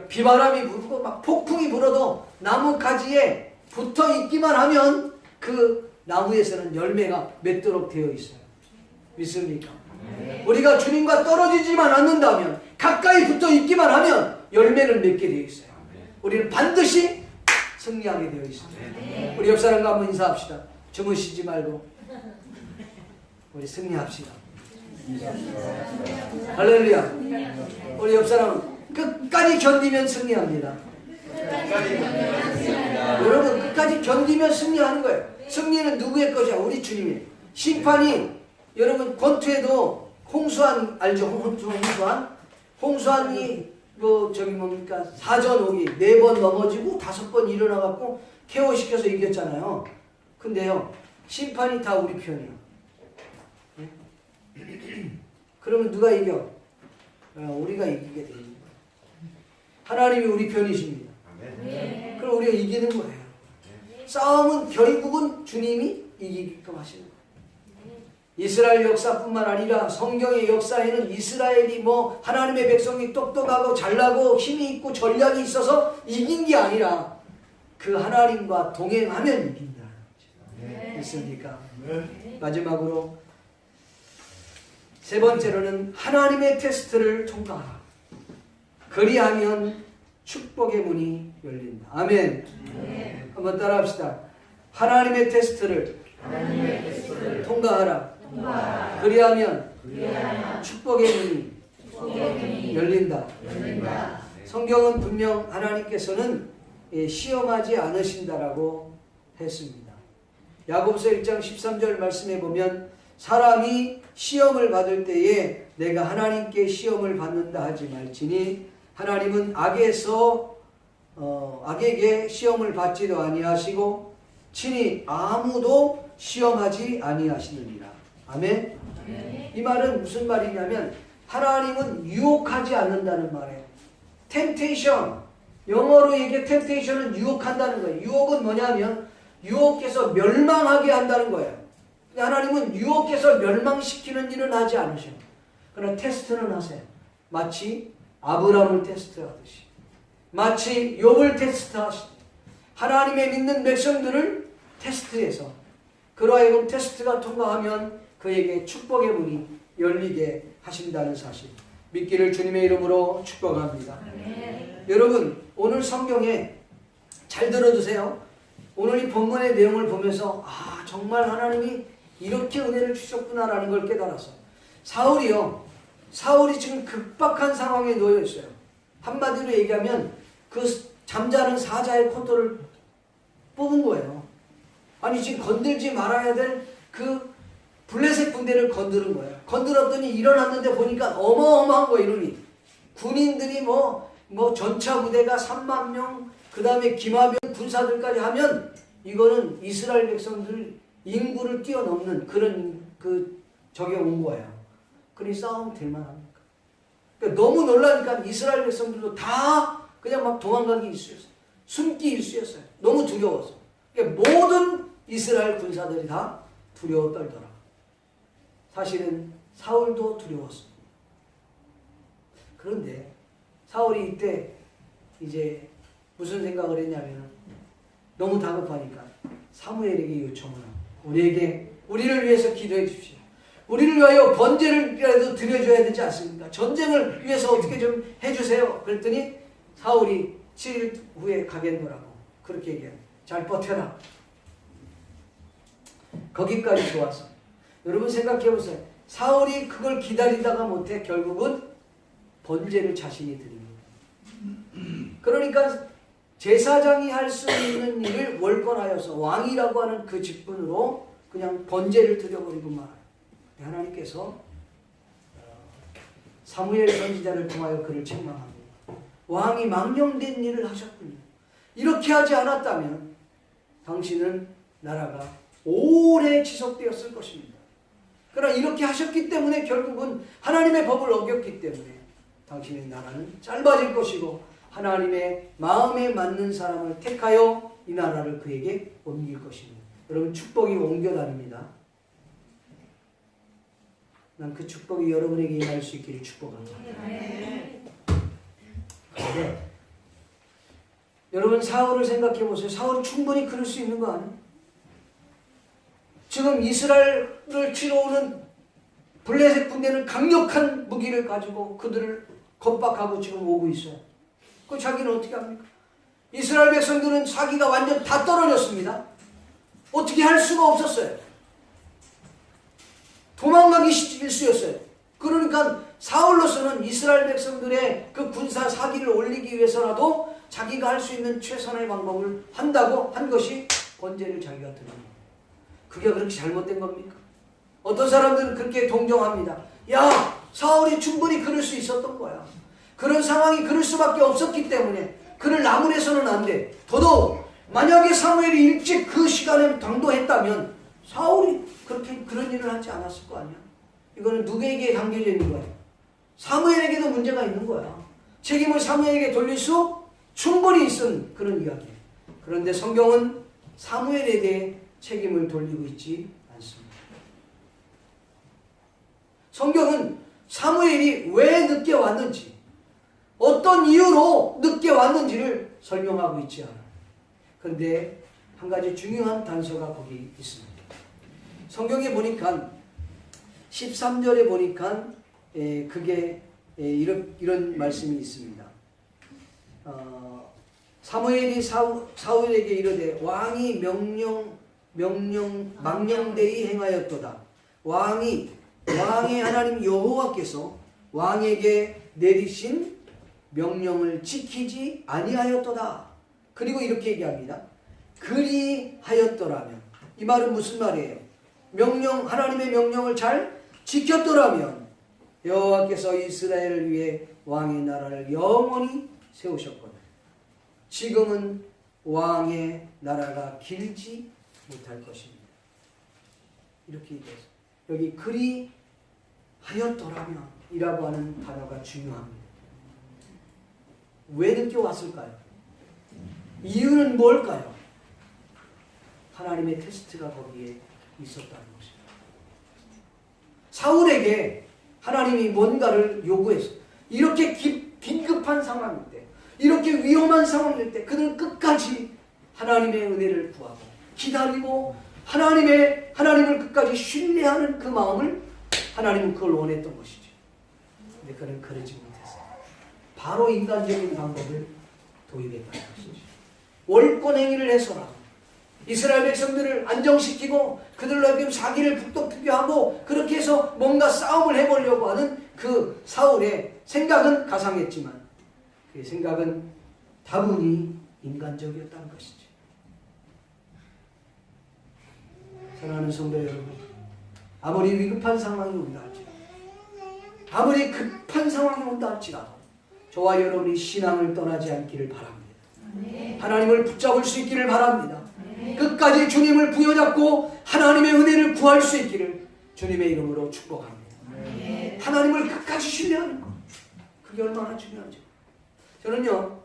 비바람이 불고 막 폭풍이 불어도 나무 가지에 붙어 있기만 하면 그 나무에서는 열매가 맺도록 되어 있어요. 믿습니까? 우리가 주님과 떨어지지만 않는다면, 가까이 붙어 있기만 하면 열매를 맺게 되어 있어요. 우리는 반드시 승리하게 되어 있습니다. 우리 옆 사람과 한번 인사합시다. 주무시지 말고 우리 승리합시다. 할렐루야. 우리 옆 사람은 끝까지 견디면 승리합니다. 여러분, 끝까지 견디면 승리하는 거예요. 승리는 누구의 것이야? 우리 주님의. 심판이, 여러분 권투에도 홍수환 알죠? 홍수환이 뭡니까? 4전 5기 4번 넘어지고 5번 일어나갖고 KO 시켜서 이겼잖아요. 근데요, 심판이 다 우리 편이에요. 그러면 누가 이겨? 우리가 이기게 됩니다. 하나님이 우리 편이십니다. 그럼 우리가 이기는 거예요. 싸움은 결국은 주님이 이기게끔 하시는 거예요. 이스라엘 역사뿐만 아니라 성경의 역사에는 이스라엘이 하나님의 백성이 똑똑하고 잘나고 힘이 있고 전략이 있어서 이긴 게 아니라 그 하나님과 동행하면 이긴다는 거죠. 있습니까? 마지막으로 세 번째로는 하나님의 테스트를 통과하라. 그리하면 축복의 문이 열린다. 아멘. 한번 따라합시다. 하나님의 테스트를 통과하라. 그리하면 축복의 문이 열린다. 성경은 분명 하나님께서는 시험하지 않으신다라고 했습니다. 야고보서 1장 13절 말씀에 보면 사람이 시험을 받을 때에 내가 하나님께 시험을 받는다 하지 말지니 하나님은 악에게 시험을 받지도 아니하시고 친히 아무도 시험하지 아니하시느니라. 아멘. 이 말은 무슨 말이냐면 하나님은 유혹하지 않는다는 말이에요. temptation. 영어로 이게 temptation은 유혹한다는 거예요. 유혹은 뭐냐면 유혹해서 멸망하게 한다는 거예요. 하나님은 유혹해서 멸망시키는 일은 하지 않으셔요. 그러나 테스트는 하세요. 마치 아브라함을 테스트하듯이, 마치 욥을 테스트하시듯이 하나님의 믿는 백성들을 테스트해서 그러하여금 테스트가 통과하면 그에게 축복의 문이 열리게 하신다는 사실, 믿기를 주님의 이름으로 축복합니다. 여러분, 오늘 성경에 잘 들어두세요. 오늘 이 본문의 내용을 보면서 정말 하나님이 이렇게 은혜를 주셨구나라는 걸 깨달았어요. 사울이 지금 급박한 상황에 놓여 있어요. 한마디로 얘기하면 그 잠자는 사자의 코털을 뽑은 거예요. 아니, 지금 건들지 말아야 될 그 블레셋 군대를 건드는 거예요. 건드렸더니 일어났는데 보니까 어마어마한 거예요. 이름이 군인들이 전차 부대가 3만 명, 그 다음에 기마병 군사들까지 하면 이거는 이스라엘 백성들 인구를 뛰어넘는 그런 적에 온 거예요. 그러니 싸움 될 만합니까? 그러니까 너무 놀라니까 이스라엘 백성들도 다 그냥 막 도망가기 일쑤였어요. 숨기 일쑤였어요. 너무 두려워서. 그러니까 모든 이스라엘 군사들이 다 두려워 떨더라. 사실은 사울도 두려웠습니다. 그런데 사울이 이때 이제 무슨 생각을 했냐면 너무 다급하니까 사무엘에게 요청을 하고 우리를 위해서 기도해 주십시오. 우리를 위하여 번제를라도 드려줘야 되지 않습니까? 전쟁을 위해서 어떻게 좀 해주세요. 그랬더니 사울이 7일 후에 가겠노라고 그렇게 얘기합니다. 잘 버텨라. 거기까지 좋았어. 여러분 생각해 보세요. 사울이 그걸 기다리다가 못해 결국은 번제를 자신이 드립니다. 그러니까 제사장이 할 수 있는 일을 월권하여서 왕이라고 하는 그 직분으로 그냥 번제를 드려버리고 말아요. 하나님께서 사무엘 선지자를 통하여 그를 책망합니다. 왕이 망령된 일을 하셨군요. 이렇게 하지 않았다면 당신은 나라가 오래 지속되었을 것입니다. 그러나 이렇게 하셨기 때문에 결국은 하나님의 법을 어겼기 때문에 당신의 나라는 짧아질 것이고 하나님의 마음에 맞는 사람을 택하여 이 나라를 그에게 옮길 것입니다. 여러분, 축복이 옮겨다닙니다. 난 그 축복이 여러분에게 임할 수 있기를 축복합니다. 그런데 여러분 사울을 생각해 보세요. 사울은 충분히 그럴 수 있는 거 아니에요? 지금 이스라엘을 치러 오는 블레셋 군대는 강력한 무기를 가지고 그들을 겁박하고 지금 오고 있어요. 그 자기는 어떻게 합니까? 이스라엘 백성들은 사기가 완전 다 떨어졌습니다. 어떻게 할 수가 없었어요. 도망가기 일쑤였어요. 그러니까 사울로서는 이스라엘 백성들의 그 군사 사기를 올리기 위해서라도 자기가 할 수 있는 최선의 방법을 한다고 한 것이 권세를 자기가 드는 거예요. 그게 그렇게 잘못된 겁니까? 어떤 사람들은 그렇게 동정합니다. 야, 사울이 충분히 그럴 수 있었던 거야. 그런 상황이 그럴 수밖에 없었기 때문에 그를 나무래서는 안 돼. 더더욱 만약에 사무엘이 일찍 그 시간에 당도했다면 사울이 그렇게 그런 일을 하지 않았을 거 아니야. 이거는 누구에게 담겨져 있는 거야? 사무엘에게도 문제가 있는 거야. 책임을 사무엘에게 돌릴 수 충분히 있은 그런 이야기예요. 그런데 성경은 사무엘에 대해 책임을 돌리고 있지 않습니다. 성경은 사무엘이 왜 늦게 왔는지, 어떤 이유로 늦게 왔는지를 설명하고 있지 않아요. 그런데 한 가지 중요한 단서가 거기 있습니다. 성경에 보니까 13절에 보니까 그게 이런 말씀이 있습니다. 사무엘이 사울에게 이르되 왕이 망령되이 행하였도다. 왕의 하나님 여호와께서 왕에게 내리신 명령을 지키지 아니하였도다. 그리고 이렇게 얘기합니다. 그리하였더라면, 이 말은 무슨 말이에요? 하나님의 명령을 잘 지켰더라면 여호와께서 이스라엘을 위해 왕의 나라를 영원히 세우셨거든. 지금은 왕의 나라가 길지 못할 것입니다. 이렇게 얘기해서 여기 그리하였더라면 이라고 하는 단어가 중요합니다. 왜 늦게 왔을까요? 이유는 뭘까요? 하나님의 테스트가 거기에 있었다는 것입니다. 사울에게 하나님이 뭔가를 요구했어요. 이렇게 긴급한 상황일 때, 이렇게 위험한 상황일 때 그들은 끝까지 하나님의 은혜를 구하고 기다리고 하나님을 끝까지 신뢰하는 그 마음을 하나님은 그걸 원했던 것이죠. 근데 그는 그러지 못했어요. 바로 인간적인 방법을 도입했다는 것이죠. 월권 행위를 해서라도 이스라엘 백성들을 안정시키고 그들로 자기를 북돋게 하고 그렇게 해서 뭔가 싸움을 해보려고 하는 그 사울의 생각은 가상했지만 그 생각은 다분히 인간적이었다는 것이죠. 사랑하는 성도 여러분, 아무리 위급한 상황이 온다 할지라도, 아무리 급한 상황이 온다 할지라도 저와 여러분이 신앙을 떠나지 않기를 바랍니다. 하나님을 붙잡을 수 있기를 바랍니다. 끝까지 주님을 부여잡고 하나님의 은혜를 구할 수 있기를 주님의 이름으로 축복합니다. 하나님을 끝까지 신뢰하는 것, 그게 얼마나 중요하죠. 저는요,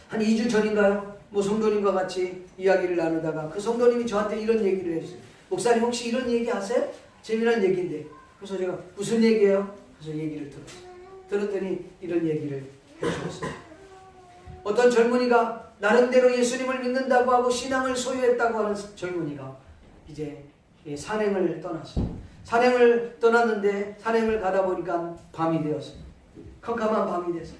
한 2주 전인가요? 성도님과 같이 이야기를 나누다가 그 성도님이 저한테 이런 얘기를 해주세요. 목사님 혹시 이런 얘기 하세요? 재미난 얘기인데. 그래서 제가 무슨 얘기예요? 그래서 얘기를 들었어요. 들었더니 이런 얘기를 해주셨어요. 어떤 젊은이가 나름대로 예수님을 믿는다고 하고 신앙을 소유했다고 하는 젊은이가 이제 산행을 떠났어요. 산행을 떠났는데 산행을 가다 보니까 밤이 되었어요. 캄캄한 밤이 됐어요.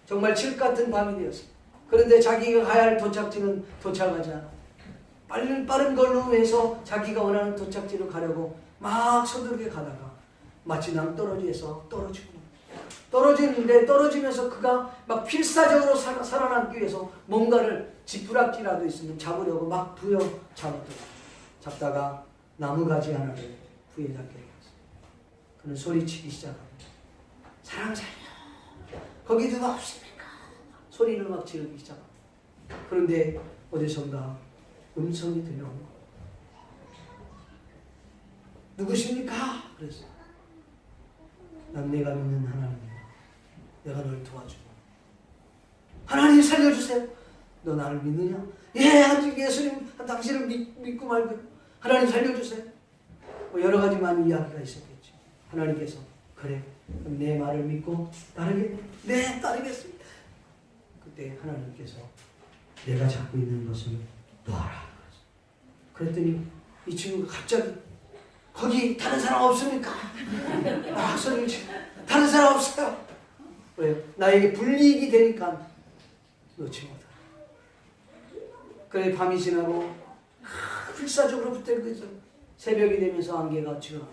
정말 칠 같은 밤이 되었어요. 그런데 자기가 가야 할 도착지는 도착하지 않아. 빠른 걸로 해서 자기가 원하는 도착지로 가려고 막 서두르게 가다가 마치 낭떠러지에서 떨어지는데 떨어지면서 그가 막 필사적으로 살아남기 위해서 뭔가를 지푸라기라도 있으면 잡으려고 막 잡다가 나무가지 하나를 부여잡게 되었어요. 그는 소리치기 시작합니다. 사람 살려. 거기 누가 없습니까? 소리를 막 지르기 시작합니다. 그런데 어디선가 음성이 들려오는 거예요. 누구십니까? 그래서 난 내가 믿는 하나님이야. 내가 널 도와주고. 하나님 살려주세요. 너 나를 믿느냐? 예, 아직 예수님 당신을 믿고 말고 하나님 살려주세요. 여러 가지 많은 이야기가 있었겠죠. 하나님께서 그래, 그럼 내 말을 믿고 따르겠네? 네, 따르겠습니다. 그때 하나님께서 내가 잡고 있는 것을 놓아라. 그랬더니 이 친구가 갑자기 거기 다른 사람 없습니까? 막 소리를 치고 다른 사람 없어요. 왜? 나에게 불이익이 되니까 놓지 못하라. 그래 밤이 지나고 필사적으로 붙을 거죠. 새벽이 되면서 안개가 지나.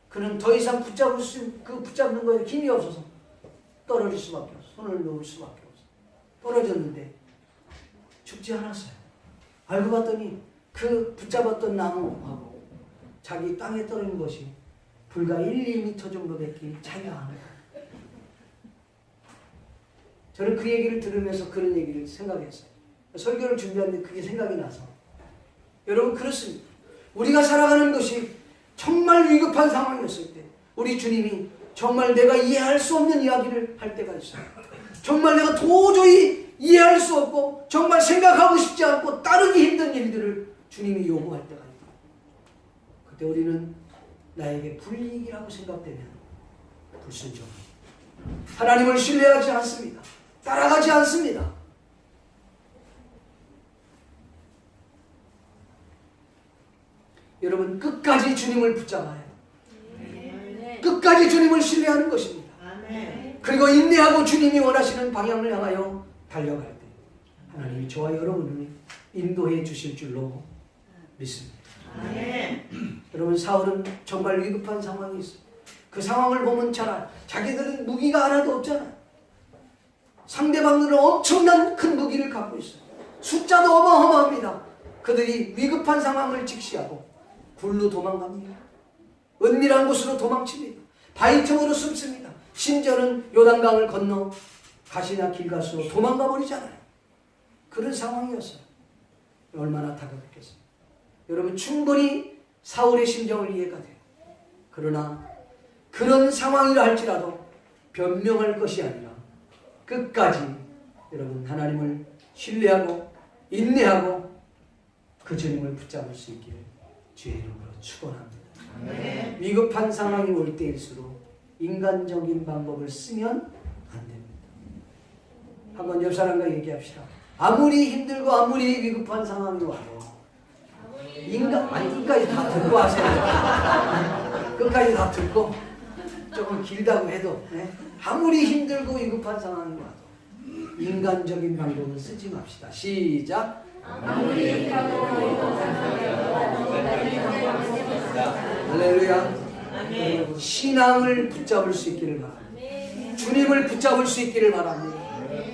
그는 더 이상 붙잡는 거에 힘이 없어서 떨어질 수밖에 없어. 손을 놓을 수밖에 없어. 떨어졌는데 죽지 않았어요. 알고 봤더니 그 붙잡았던 나무하고 자기 땅에 떨어진 것이 불과 1, 2m 정도밖에 차이가 안 나요. 저는 그 얘기를 들으면서 그런 얘기를 생각했어요. 설교를 준비하는데 그게 생각이 나서. 여러분 그렇습니다. 우리가 살아가는 것이 정말 위급한 상황이었을 때 우리 주님이 정말 내가 이해할 수 없는 이야기를 할 때가 있어요. 정말 내가 도저히 이해할 수 없고 정말 생각하고 싶지 않고 따르기 힘든 일들을 주님이 요구할 때가 있다. 그때 우리는 나에게 불이익이라고 생각되면 불순종합니다. 하나님을 신뢰하지 않습니다. 따라가지 않습니다. 여러분 끝까지 주님을 붙잡아야 해요. 끝까지 주님을 신뢰하는 것입니다. 그리고 인내하고 주님이 원하시는 방향을 향하여 달려갈 때 하나님이 저와 여러분을 인도해 주실 줄로 믿습니다. 여러분 사울은 정말 위급한 상황이 있어요. 그 상황을 보면 자기들은 무기가 하나도 없잖아요. 상대방들은 엄청난 큰 무기를 갖고 있어요. 숫자도 어마어마합니다. 그들이 위급한 상황을 직시하고 굴로 도망갑니다. 은밀한 곳으로 도망칩니다. 바위틈으로 숨습니다. 심지어는 요단강을 건너 가시나 길가스로 도망가 버리잖아요. 그런 상황이었어요. 얼마나 다급했겠어요. 여러분 충분히 사울의 심정을 이해가 돼요. 그러나 그런 상황이라 할지라도 변명할 것이 아니라 끝까지 여러분 하나님을 신뢰하고 인내하고 그 주님을 붙잡을 수 있기를 주의 이름으로 축원합니다. 위급한 상황이 올 때일수록 인간적인 방법을 쓰면 안 됩니다. 한번 옆 사람과 얘기합시다. 아무리 힘들고 아무리 위급한 상황이 와도 끝까지 다 듣고 하세요. 끝까지 다 듣고 조금 길다고 해도 아무리 힘들고 위급한 상황이 와도 인간적인 방법을 쓰지 맙시다. 시작. 아무리 할렐루야. 신앙을 붙잡을 수 있기를 바랍니다. 주님을 붙잡을 수 있기를 바랍니다.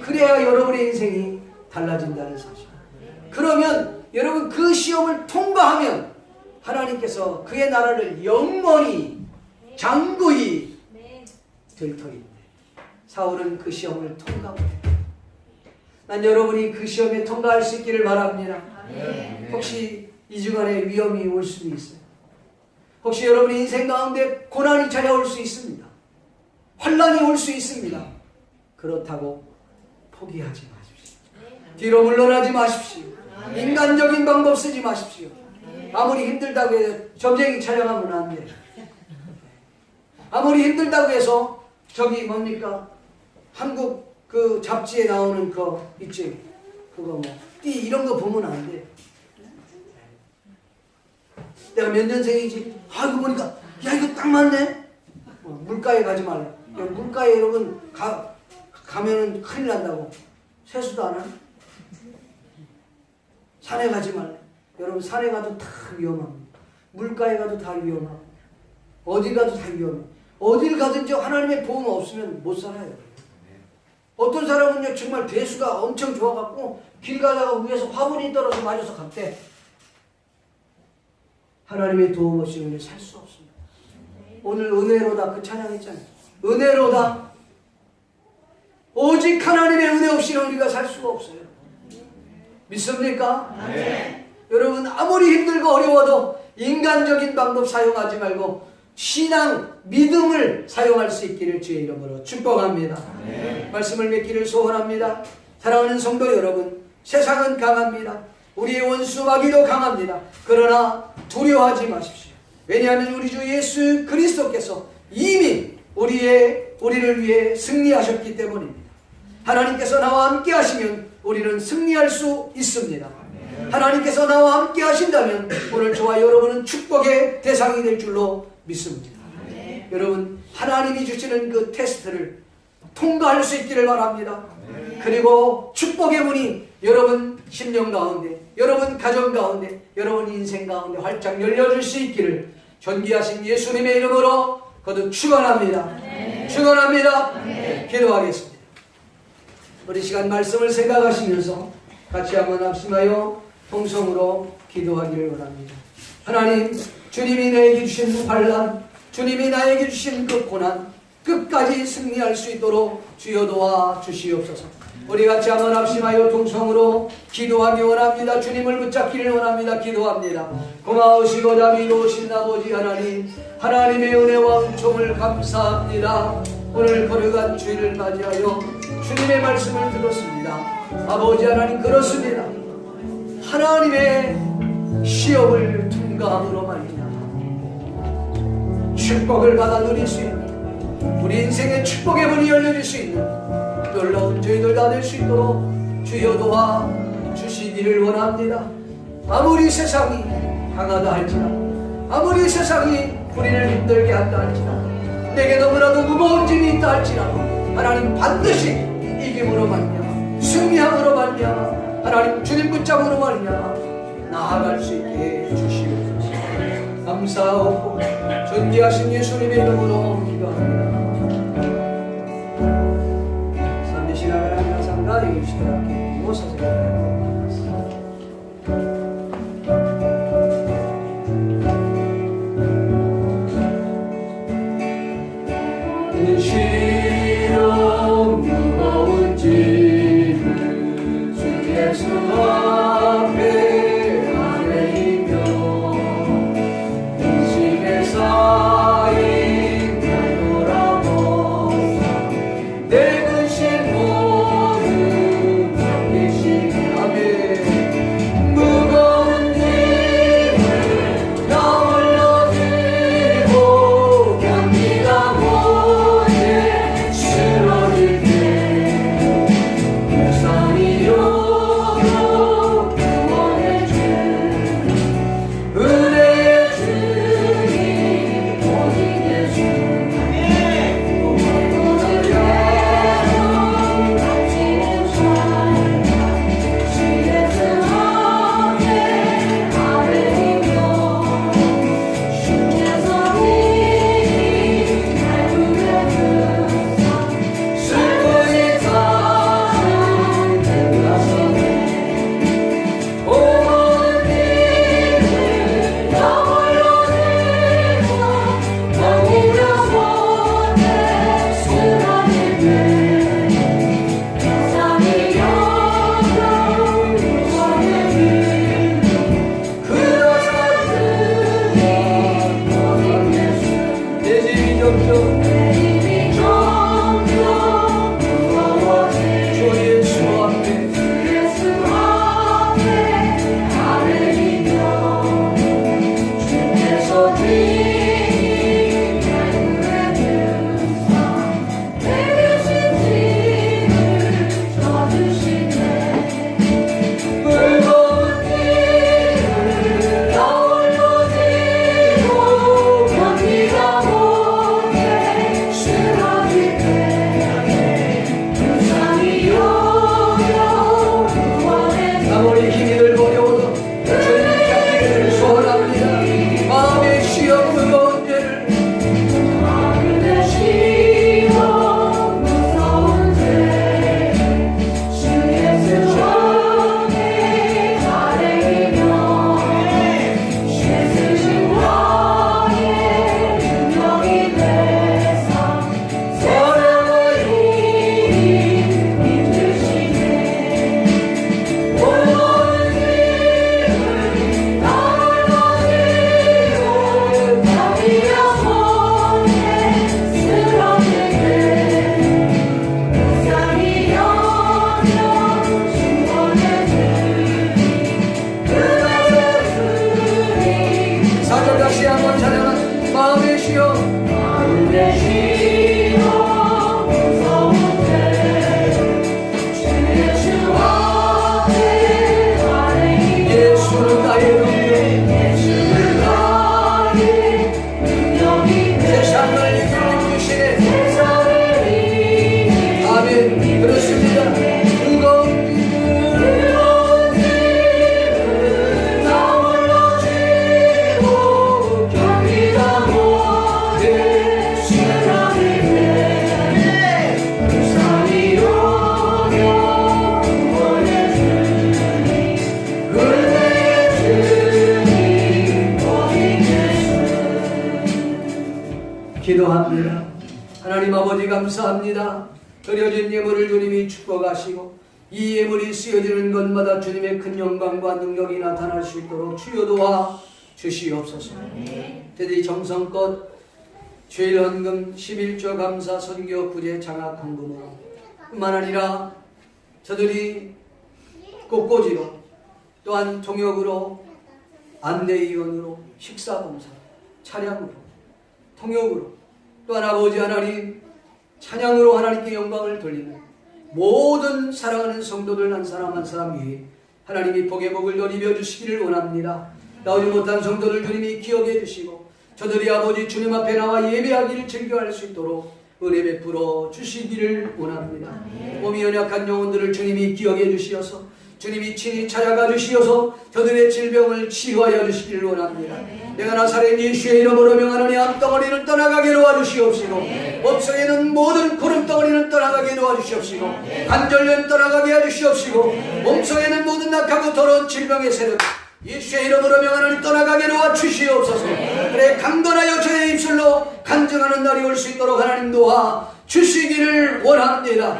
그래야 여러분의 인생이 달라진다는 사실. 그러면 여러분 그 시험을 통과하면 하나님께서 그의 나라를 영원히 장구히 될 터인데 사울은 그 시험을 통과 못했다. 난 여러분이 그 시험에 통과할 수 있기를 바랍니다. 혹시 이 주간에 위험이 올 수도 있어요. 혹시 여러분의 인생 가운데 고난이 찾아올 수 있습니다. 환난이 올 수 있습니다. 그렇다고 포기하지 마십시오. 뒤로 물러나지 마십시오. 인간적인 방법 쓰지 마십시오. 아무리 힘들다고 해서 점쟁이 촬영하면 안 돼. 아무리 힘들다고 해서 저기 뭡니까? 한국 그 잡지에 나오는 거 있지? 그거 띠 이런 거 보면 안 돼. 내가 몇 년생이지? 이거 보니까 야 이거 딱 맞네? 물가에 가지 말래. 물가에 여러분 가면은 큰일 난다고. 세수도 안 하네? 산에 가지 말래. 여러분 산에 가도 다 위험합니다. 물가에 가도 다 위험하고 어디 가도 다 위험해. 어딜 가든지 하나님의 보험 없으면 못 살아요. 어떤 사람은요 정말 배수가 엄청 좋아갖고 길 가다가 위에서 화분이 떨어져 맞아서 갔대. 하나님의 도움 없이 우리는 살 수 없습니다. 오늘 은혜로다 그 찬양했잖아요. 은혜로다. 오직 하나님의 은혜 없이는 우리가 살 수가 없어요. 믿습니까? 네. 여러분 아무리 힘들고 어려워도 인간적인 방법 사용하지 말고 신앙, 믿음을 사용할 수 있기를 주의 이름으로 축복합니다. 네. 말씀을 맺기를 소원합니다. 사랑하는 성도 여러분, 세상은 강합니다. 우리의 원수 마귀도 강합니다. 그러나 두려워하지 마십시오. 왜냐하면 우리 주 예수 그리스도께서 이미 우리를 위해 승리하셨기 때문입니다. 하나님께서 나와 함께 하시면 우리는 승리할 수 있습니다. 하나님께서 나와 함께 하신다면 오늘 저와 여러분은 축복의 대상이 될 줄로 믿습니다. 여러분, 하나님이 주시는 그 테스트를 통과할 수 있기를 바랍니다. 그리고 축복의 문이 여러분 심령 가운데, 여러분 가정 가운데, 여러분 인생 가운데 활짝 열려줄 수 있기를 존귀하신 예수님의 이름으로 거듭 축원합니다. 축원합니다. 기도하겠습니다. 우리 시간 말씀을 생각하시면서 같이 한번 합심하여 통성으로 기도하기를 원합니다. 하나님, 주님이 나에게 주신 그 환난, 주님이 나에게 주신 그 고난 끝까지 승리할 수 있도록 주여 도와 주시옵소서. 우리 같이 한번 합심하여 통성으로 기도하기 원합니다. 주님을 붙잡기를 원합니다. 기도합니다. 고마우시고 믿으신 아버지 하나님, 하나님의 은혜와 은총을 감사합니다. 오늘 거룩한 주일을 맞이하여 주님의 말씀을 들었습니다. 아버지 하나님, 그렇습니다. 하나님의 시험을 통과함으로 말미암아 축복을 받아 누릴 수 있는, 우리 인생의 축복의 문이 열려질 수 있는 놀라운 저희들 다 될 수 있도록 주여 도와 주시기를 원합니다. 아무리 세상이 강하다 할지라도, 아무리 세상이 우리를 힘들게 한다 할지라도, 내게 너무나도 무거운 짐이 있다 할지라도 하나님 반드시 이김으로 말미암아, 승리함으로 말미암아, 하나님 주님 붙잡으로 말미암아 나아갈 수 있게 해주시옵소서. 감사하고 존귀하신 예수님의 이름으로 기도합니다. 지나가는 항상과 예수님과 함께 모셔서 시험 무거운 짐을 주 예수 앞에 아뢰이며 인심에 쌓인 날보라고 내 근심 무서운 죄 주 예수 기도합니다. 하나님 아버지 감사합니다. 드려진 예물을 주님이 축복하시고 이 예물이 쓰여지는 것마다 주님의 큰 영광과 능력이 나타날 수 있도록 주여 도와 주시옵소서. 대대 정성껏 주일 헌금 11조 감사 선교 구제 장학 헌금으로 뿐만 아니라 저들이 꽃꽂이로 또한 통역으로 안내위원으로 식사봉사 차량으로 통역으로 또한 아버지 하나님 찬양으로 하나님께 영광을 돌리는 모든 사랑하는 성도들 한 사람 한 사람 위에 하나님이 복의 복을 덧입혀 주시기를 원합니다. 나오지 못한 성도들 주님이 기억해 주시고 저들이 아버지 주님 앞에 나와 예배하기를 즐겨할 수 있도록 은혜 베풀어 주시기를 원합니다. 몸이 연약한 영혼들을 주님이 기억해 주시어서 주님이 친히 찾아가 주시어서 저들의 질병을 치유하여 주시기를 원합니다. 내가 나사렛 예수의 이름으로 명하노니 암덩어리는 떠나가게 도와주시옵시고 몸속에는 모든 구름덩어리는 떠나가게 도와주시옵시고 관절염 떠나가게 해주시옵시고 몸속에는 모든 낙하고 더러운 질병의 세력 예수의 이름으로 명하노니 떠나가게 도와주시옵소서. 그래 강건하여 저의 입술로 간증하는 날이 올 수 있도록 하나님 도와 주시기를 원합니다.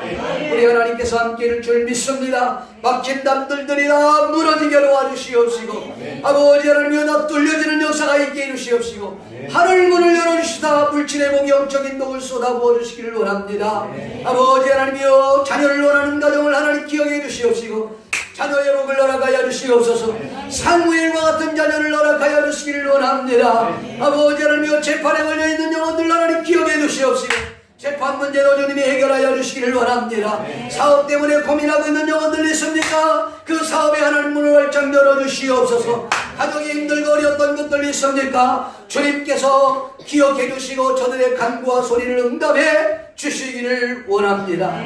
우리 하나님께서 함께일 줄 믿습니다. 막힌 담들들이 다 무너지게 도와주시옵시고 아버지 하나님이여 다 뚫려지는 역사가 있게 해주시옵시고 하늘 문을 열어주시다 불친의 복 영적인 복을 쏟아부어 주시기를 원합니다. 아버지 하나님이여 자녀를 원하는 가정을 하나님 기억해 주시옵시고 자녀의 복을 허락하여 주시옵소서. 사무엘과 같은 자녀를 허락하여 주시기를 원합니다. 아버지 하나님이여 재판에 걸려있는 영혼들 하나님 기억해 주시옵시고 재판 문제도 주님이 해결하여 주시기를 원합니다. 사업 때문에 고민하고 있는 영혼들 있습니까? 그 사업에 하나님 문을 활짝 열어주시옵소서. 가족이 힘들고 어려웠던 것들 있습니까? 주님께서 기억해 주시고 저들의 간구와 소리를 응답해 주시기를 원합니다.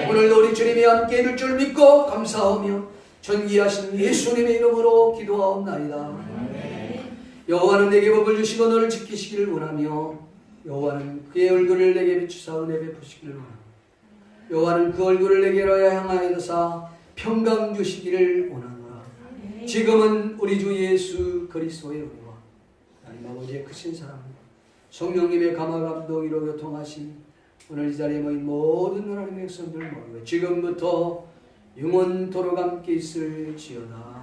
오늘도 우리 주님이 함께 해줄 줄 믿고 감사하며 존귀하신 예수님의 이름으로 기도하옵나이다. 여호와는 내게 복을 주시고 너를 지키시기를 원하며 여호와는 그의 얼굴을 내게 비추사 은혜 베푸시기를 원합니다. 여호와는 그 얼굴을 내게로 향하여서 평강 주시기를 원하노라. 지금은 우리 주 예수 그리스도의 은혜와 하나님 아버지의 크신 사랑 성령님의 감화감동 이로 교통하신 오늘 이 자리에 모인 모든 하나님의 백성들 모두 지금부터 영원토록 함께 있을지어다.